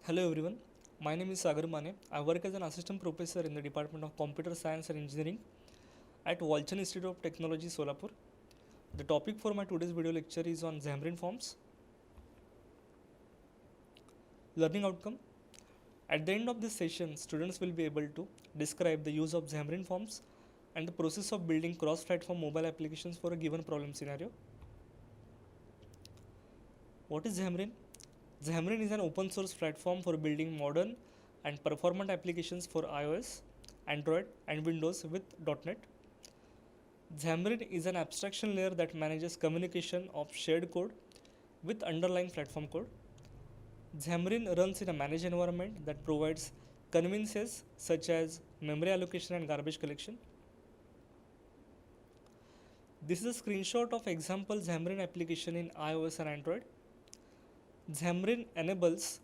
Hello everyone, my name is Sagar Mane. I work as an assistant professor in the Department of Computer Science and Engineering at Walchand Institute of Technology, Solapur. The topic for my today's video lecture is on Xamarin Forms. Learning outcome. At the end of this session, students will be able to describe the use of Xamarin Forms and the process of building cross-platform mobile applications for a given problem scenario. What is Xamarin? Xamarin is an open source platform for building modern and performant applications for iOS, Android, and Windows with .NET. Xamarin is an abstraction layer that manages communication of shared code with underlying platform code. Xamarin runs in a managed environment that provides conveniences such as memory allocation and garbage collection. This is a screenshot of example Xamarin application in iOS and Android. Xamarin enables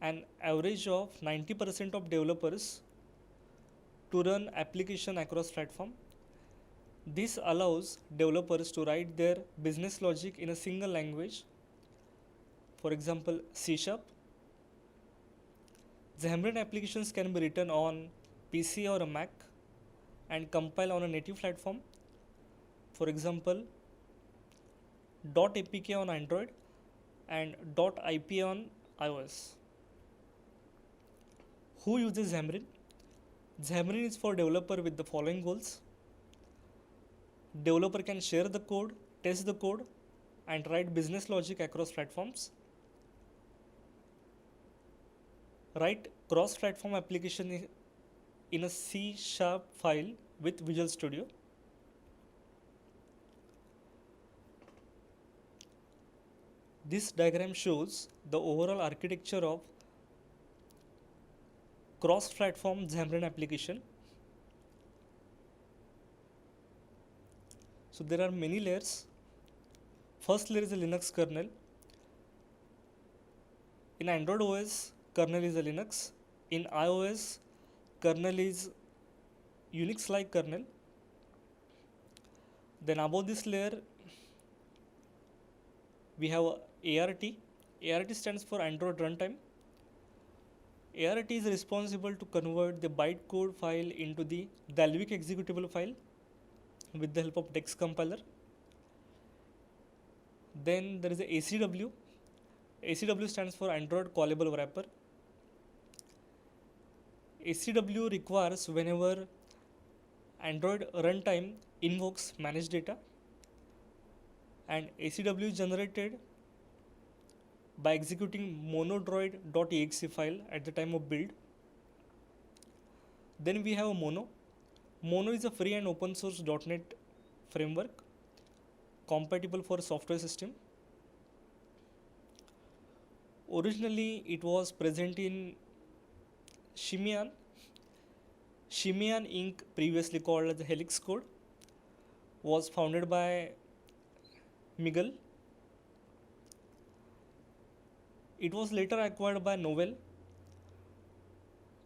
an average of 90% of developers to run application across platform. This allows developers to write their business logic in a single language, for example C#. Xamarin applications can be written on PC or a Mac and compile on a native platform, for example .apk on Android and .ip on iOS. Who uses Xamarin? Xamarin is for developer with the following goals. Developer can share the code, test the code, and write business logic across platforms. Write cross-platform application in a C# file with Visual Studio. This diagram shows the overall architecture of cross-platform Xamarin application. So there are many layers. First layer is a Linux kernel. In Android OS, kernel is a Linux. In iOS, kernel is Unix-like kernel. Then above this layer, we have ART. ART stands for Android Runtime. ART is responsible to convert the bytecode file into the Dalvik executable file with the help of Dex compiler. Then there is a ACW. ACW stands for Android Callable Wrapper. ACW requires whenever Android runtime invokes managed data, and ACW is generated by executing monodroid.exe file at the time of build. Then we have Mono. Mono is a free and open source .NET framework compatible for software system. Originally it was present in Shimian. Shimian Inc., previously called as Helix Code, was founded by Miguel. It was later acquired by Novell,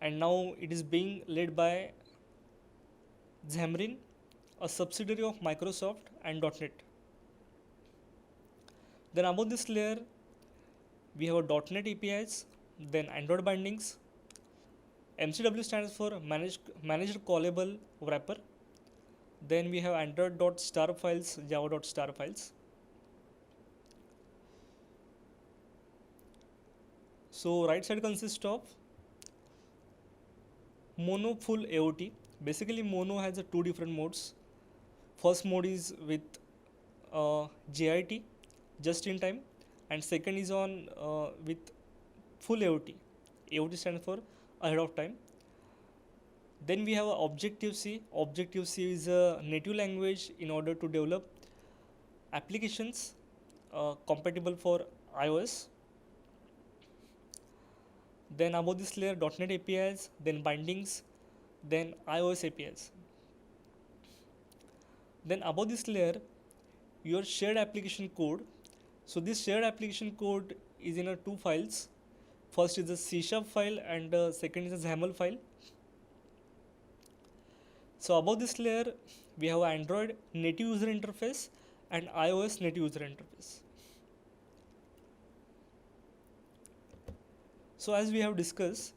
and now it is being led by Xamarin, a subsidiary of Microsoft and .NET. Then above this layer, we have a .NET APIs, then Android bindings. MCW stands for Managed Callable Wrapper. Then we have Android.star files, Java.star files. So right side consists of Mono full AOT. Basically Mono has two different modes. First mode is with JIT, just in time, and second is on with full AOT. AOT stands for ahead of time. Then we have Objective-C. Objective-C is a native language in order to develop applications compatible for iOS. Then above this layer, .NET APIs, then bindings, then iOS APIs. Then above this layer, your shared application code. So this shared application code is in two files. First is a C# file and second is a XAML file. So above this layer, we have Android native user interface and iOS native user interface. So as we have discussed,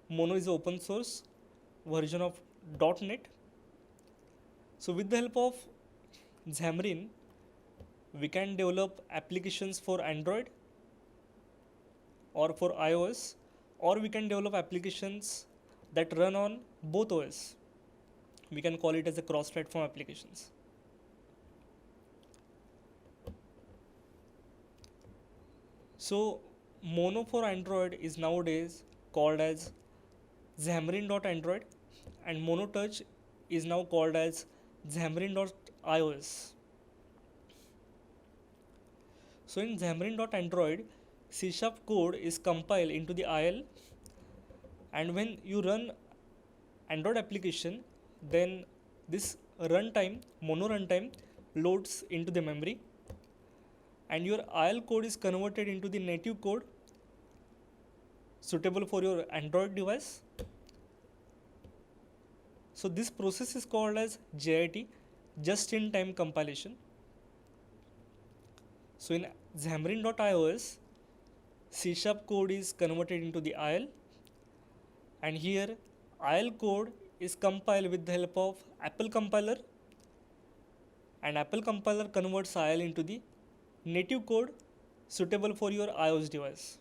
Mono is an open source version of .NET. So with the help of Xamarin, we can develop applications for Android or for iOS, or we can develop applications that run on both OS. We can call it as a cross-platform applications. So Mono for Android is nowadays called as Xamarin.Android, and MonoTouch is now called as Xamarin.iOS. So in Xamarin.Android, C# code is compiled into the IL, and when you run Android application, then this runtime, Mono runtime, loads into the memory, and your IL code is converted into the native code suitable for your Android device. So this process is called as JIT, just-in-time compilation. So in Xamarin.iOS, C# code is converted into the IL, and here IL code is compiled with the help of Apple compiler, and Apple compiler converts IL into the native code suitable for your iOS device.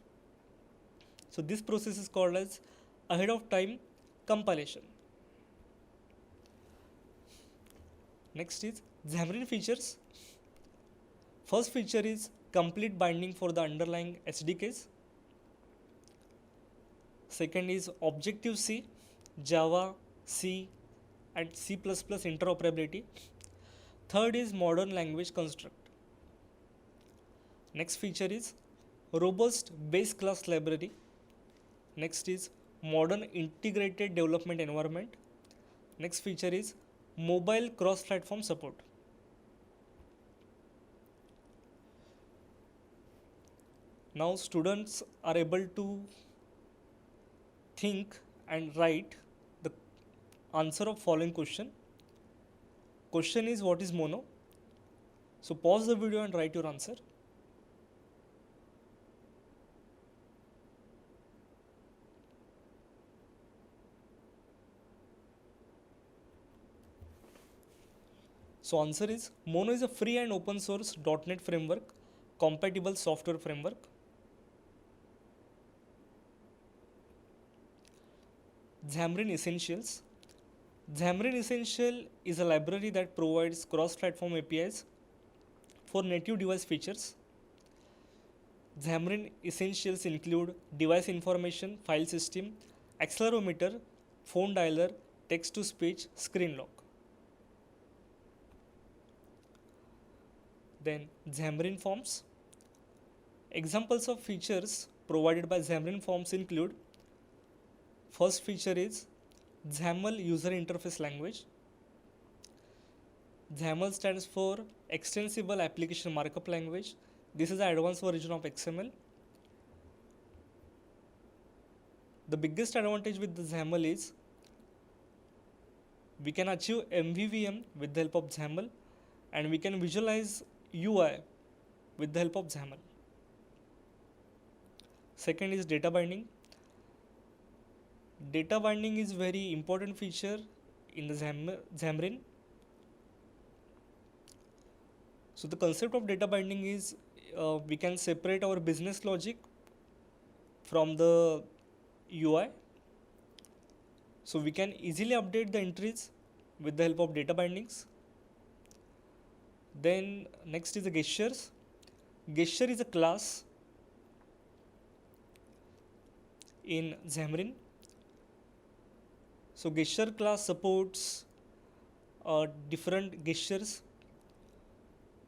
So this process is called as ahead of time compilation. Next is Xamarin features. First feature is complete binding for the underlying SDKs. Second is Objective-C, Java, C and C++ interoperability. Third is modern language construct. Next feature is robust base class library. Next is modern integrated development environment. Next feature is mobile cross-platform support. Now students are able to think and write the answer of following question. Question is, what is Mono? So pause the video and write your answer. So answer is, Mono is a free and open source .NET framework, compatible software framework. Xamarin Essentials. Xamarin Essential is a library that provides cross-platform APIs for native device features. Xamarin Essentials include device information, file system, accelerometer, phone dialer, text-to-speech, screen lock. Then Xamarin Forms. Examples of features provided by Xamarin Forms include: first feature is XAML user interface language. XAML stands for Extensible Application Markup Language. This is an advanced version of XML. The biggest advantage with the XAML is we can achieve MVVM with the help of XAML, and we can visualize UI with the help of XAML. Second is data binding. Data binding is very important feature in the Xamarin. So the concept of data binding is we can separate our business logic from the UI. So we can easily update the entries with the help of data bindings. Then next is the gestures. Gesture is a class in Xamarin. So gesture class supports different gestures.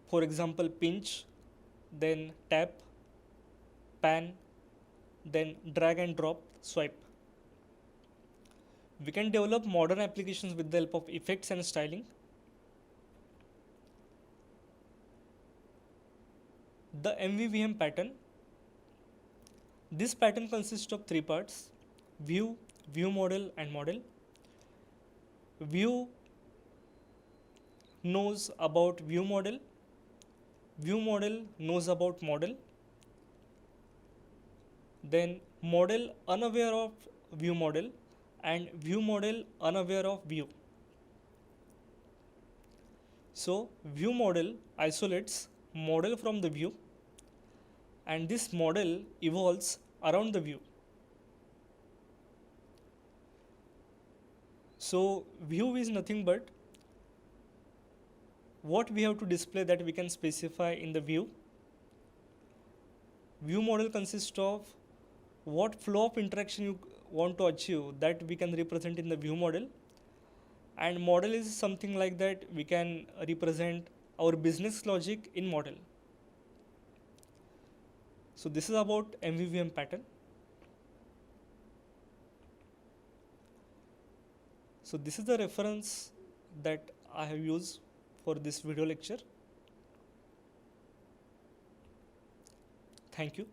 For example, pinch, then tap, pan, then drag and drop, swipe. We can develop modern applications with the help of effects and styling. The MVVM pattern. This pattern consists of three parts: view, view model and model. View knows about view model. View model knows about model. Then model unaware of view model, and view model unaware of view. So view model isolates model from the view, and this model evolves around the view. So view is nothing but what we have to display that we can specify in the view. View model consists of what flow of interaction you want to achieve that we can represent in the view model, and model is something like that we can represent our business logic in model. So this is about MVVM pattern. So this is the reference that I have used for this video lecture. Thank you.